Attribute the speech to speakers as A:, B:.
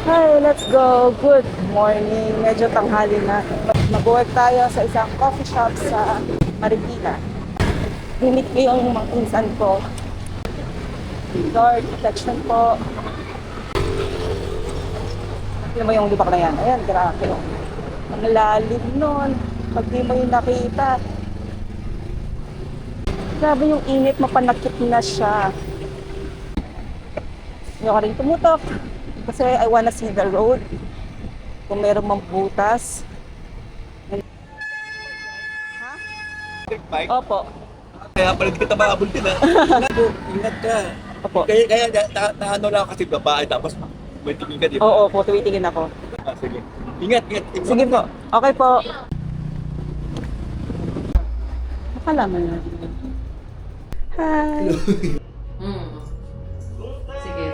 A: Hi, let's go. Good morning. Medyo tanghali na. Mag-work tayo sa isang coffee shop sa Marikina. Limit ko yung mga pinsan ko. Lord, protection po. Tignan mo yung lubak na yan. Ayan, grabe. Ang lalim nun. Pag di mo yung nakita. Grabe yung init, mapanakit na siya. Ayoko rin tumutok. Kasi I wanna see the road. Kung meron mang butas. Ha?
B: Bike?
A: Opo.
B: Kaya pala kita makabuntin ha. Ingat ka.
A: Opo.
B: Kaya ano lang kasi babae tapos may tingin ka di ba?
A: Oo po, tumitingin ako.
B: Sige. Ingat, ingat.
A: Sige po. Okay po. Nakalaman na. Hi.